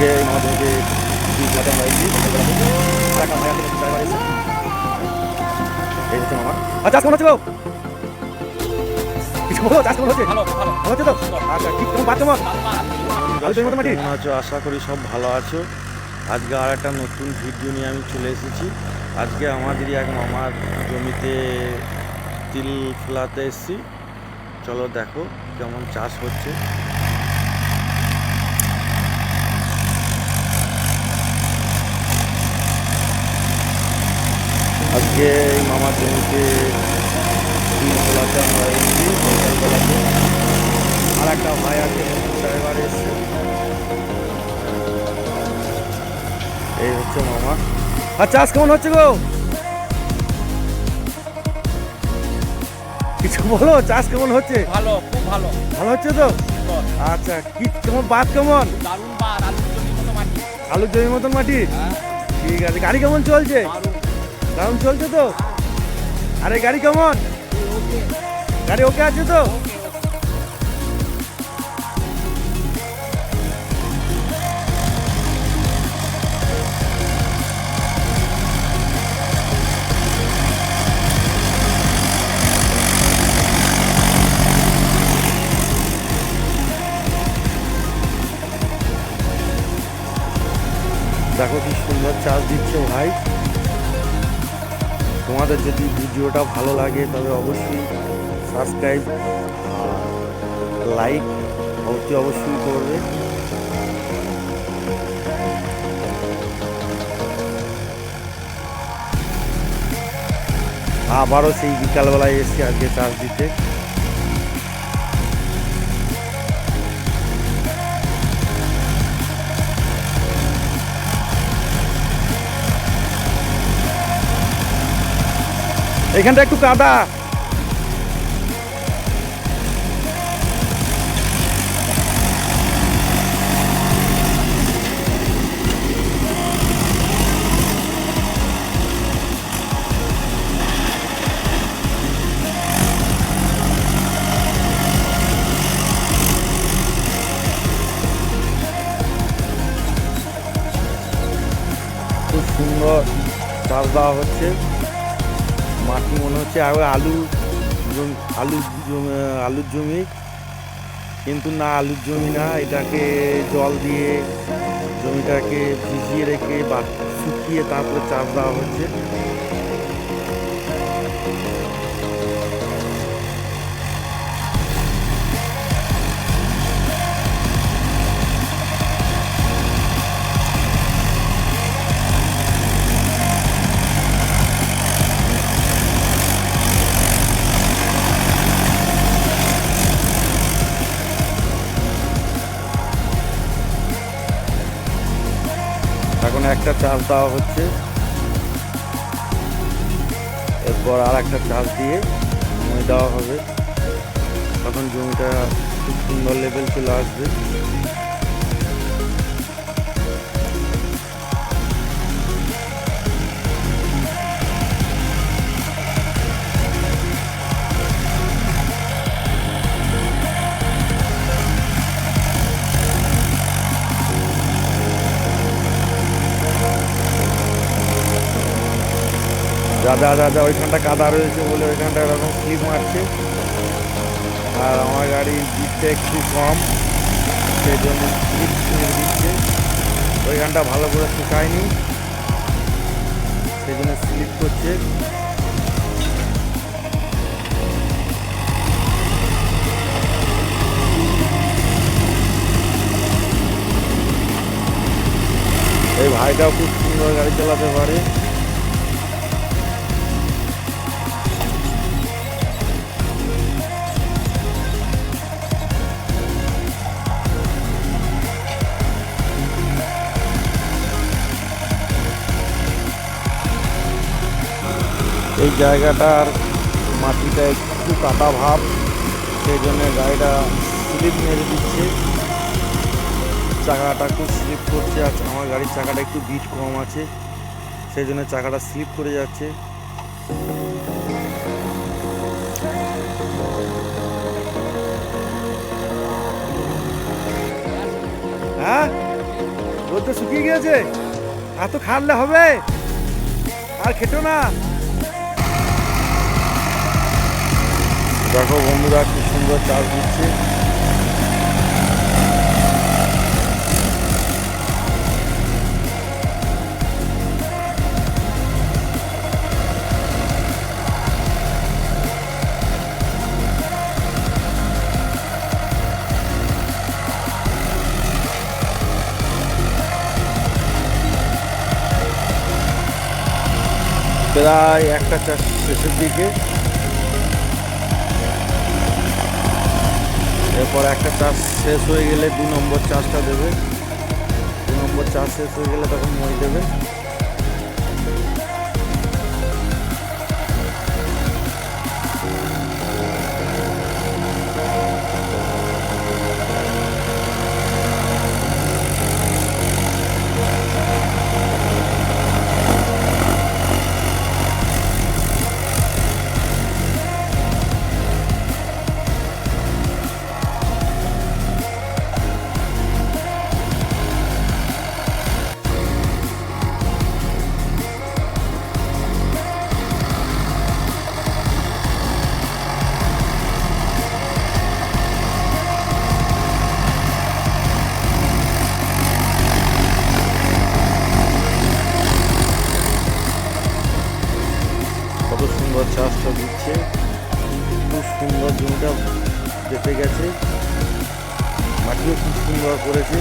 আজকে আমাদের যে মজা হয়েছি টাকা ভাই আছে ড্রাইভার এসে এই হচ্ছে মামা। আচ্ছা কেমন হচ্ছে গো? কিছু বলো, চাষ কেমন হচ্ছে? ভালো হচ্ছে তো? আচ্ছা ঠিক কেমন বাদ কেমন? মোটামুটি কেমন আছো? আশা করি সব ভালো আছো। আজকে আর একটা নতুন ভিডিও নিয়ে আমি চলে এসেছি। আজকে আমাদেরই এক মামার জমিতে তিল ফেলাতে এসেছি। চলো দেখো কেমন চাষ হচ্ছে। আজকে এই মামার জমিতে তিল ফেলাতে আমরা এসেছি সকালবেলাতে। আর একটা ভাই আছে ড্রাইভার এসছে। এই হচ্ছে মামা। আর চাষ কেমন হচ্ছে গো? কিছু বলো, চাষ কেমন হচ্ছে? ভালো, খুব ভালো। ভালো হচ্ছে তো? আচ্ছা কি কেমন বাদ কেমন? দারুণ বার, আলুর জমির মতো মাটি। আলুর জমির মতন মাটি? হ্যাঁ, ঠিক আছে। গাড়ি কেমন চলছে? দারুণ। দারুণ চলছে তো? আরে গাড়ি কেমন? গাড়ি ওকে আছে তো? দেখো কি সুন্দর চাষ দিচ্ছে ভাই। তোমাদের যদি ভিডিওটা ভালো লাগে তবে অবশ্যই সাবস্ক্রাইব লাইক অবশ্যই করবে। আবারও সেই বিকালবেলায় এসেছি আজকে চাষ দিতে। এখানটা একটু কাদা। খুব সুন্দর চাষ দেওয়া হচ্ছে। মাটি মনে হচ্ছে আগে আলুর জমি, কিন্তু না আলুর জমি না, এটাকে জল দিয়ে জমিটাকে ভিজিয়ে রেখে বা শুকিয়ে তারপরে চাষ দেওয়া হচ্ছে। এখন একটা চাষ দেওয়া হচ্ছে, এরপর আর একটা চাষ দিয়ে মই দেওয়া হবে। তখন জমিটা খুব সুন্দর লেভেল চলে আসবে। যা ওইখানটা কাদা রয়েছে বলে ওইখানটা এরকম স্লিপ মারছে। আর আমার গাড়ির দিকটা একটু কম, সেই জন্য স্লিপ দিচ্ছে। ওইখানটা ভালো করে শুকায়নি, সেই জন্য স্লিপ করছে। এই ভাইটাও খুব সুন্দর গাড়ি চালাতে পারে। এই জায়গাটার মাটিটা একটু কাদা ভাব, সেই জন্য গাড়িটা স্লিপ মেরে দিচ্ছে। চাকাটা খুব স্লিপ করছে। আর আমার গাড়ির চাকাটা একটু বিট কম আছে, সেই জন্য চাকাটা স্লিপ করে যাচ্ছে। হ্যাঁ তো শুকিয়ে গিয়েছে, আর তো খাটলে হবে, আর খেটো না। দেখো বন্ধুরা কি সুন্দর চাষ দিচ্ছে। প্রায় একটা চাষ শেষের দিকে, এরপর একটা চাষ শেষ হয়ে গেলে 2 নম্বর চাষটা দেবে। 2 নম্বর চাষ শেষ হয়ে গেলে তখন মই দেবে। কত সুন্দর চাষটা দিচ্ছে, খুব সুন্দর জমিটা দেখে গেছে, মাটিও খুব সুন্দর করেছে।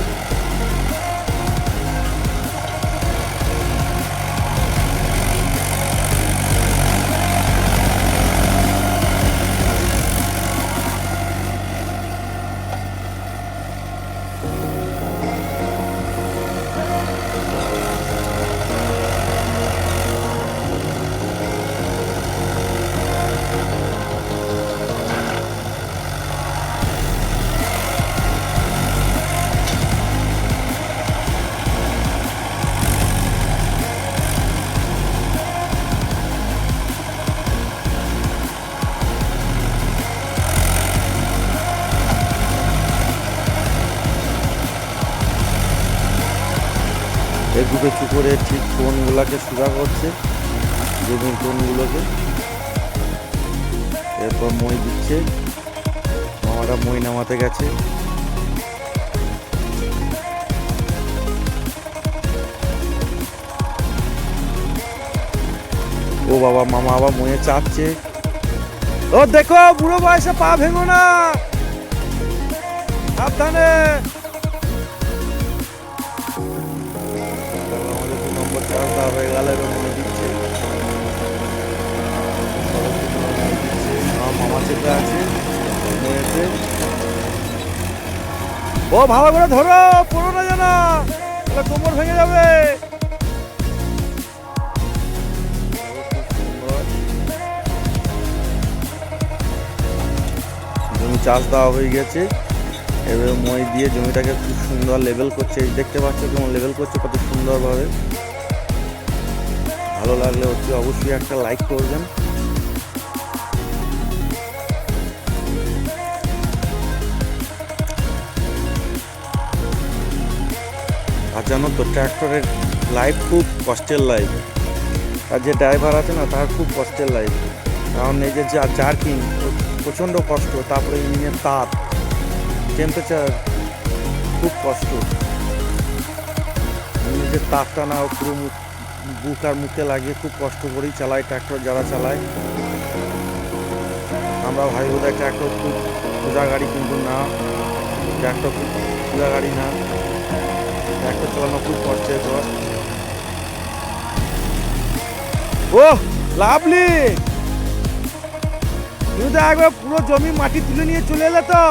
একটু করে ঠিক কোনগুলোকে সোজা করছে, জমির কোনগুলোকে। এরপর মই দিচ্ছে, মামারা মই নামাতে গেছে। ও বাবা, মামা আবার ময়ে চাপছে। ও দেখো, বুড়ো বয়সে পা ভেঙো না, সাবধানে। আমাদের 2 নম্বর চাষটা হয়ে গেল, এবার মই দিচ্ছে। আমার মামা চেপে আছে ময়েতে। ও ভালো করে ধরো, পড়ো না যেন, তাহলে কোমর ভেঙে যাবে। জমি চাষ দেওয়া হয়ে গেছে, এবার মই দিয়ে জমিটাকে খুব সুন্দর লেভেল করছে। এই দেখতে পাচ্ছ কেমন লেভেল করছে, কত সুন্দরভাবে। ভালো লাগলে অবশ্যই একটা লাইক করবেন। আর জানো তো, ট্র্যাক্টরের লাইফ খুব কষ্টের লাইফ। আর যে ড্রাইভার আছে না, তার খুব কষ্টের লাইফ। কারণ এই যে জার্কিং প্রচণ্ড কষ্ট, তারপরে ইঞ্জিনের তাপ, টেম্পারেচার, খুব কষ্ট। নিজের তাপটা না পুরো বুক আর মুখে লাগিয়ে খুব কষ্ট করেই চালায় ট্র্যাক্টর যারা চালায়। আমরা ভাই বোধহয় ট্র্যাক্টর খুব সোজা গাড়ি, কিন্তু না, ট্র্যাক্টর খুব সোজা গাড়ি না। ট্র্যাক্টর চালানো খুব কষ্টের পর। ও লাভলি, তুমি তো একবার পুরো জমি মাটি তুলে নিয়ে চলে এলে তো।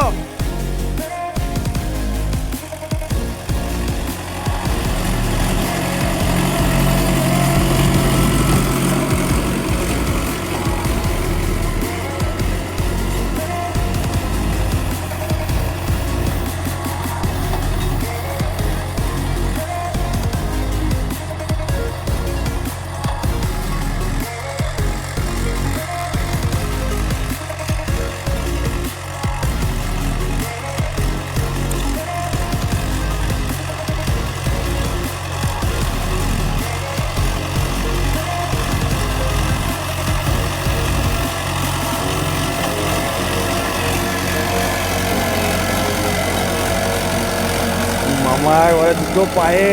আমার ওরা দুটো পায়ে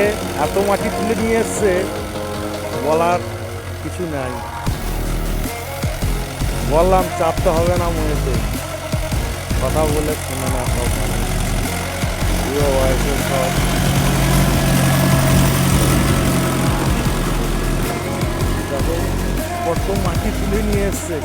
এত মাটি তুলে নিয়ে এসছে বলার কিছু নাই। বললাম চাপতে হবে না মনেতে, কথা বলে শুনে না সব পুরো বয়সের সব। দেখো কত মাটি তুলে নিয়ে এসছে।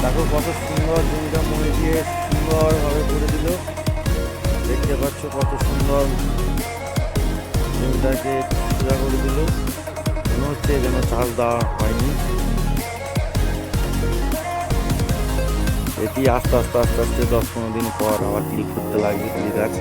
দেখো কত সুন্দর জমিটা মনে দিয়ে সুন্দরভাবে করে দিল। দেখতে পাচ্ছ কত সুন্দর জমিটাকে সোজা করে দিল, মনে হচ্ছে যেন চাষ দেওয়া হয়নি। এটি আস্তে আস্তে 10-15 দিন পর আবার ক্লিক করতে লাগবে গাছ।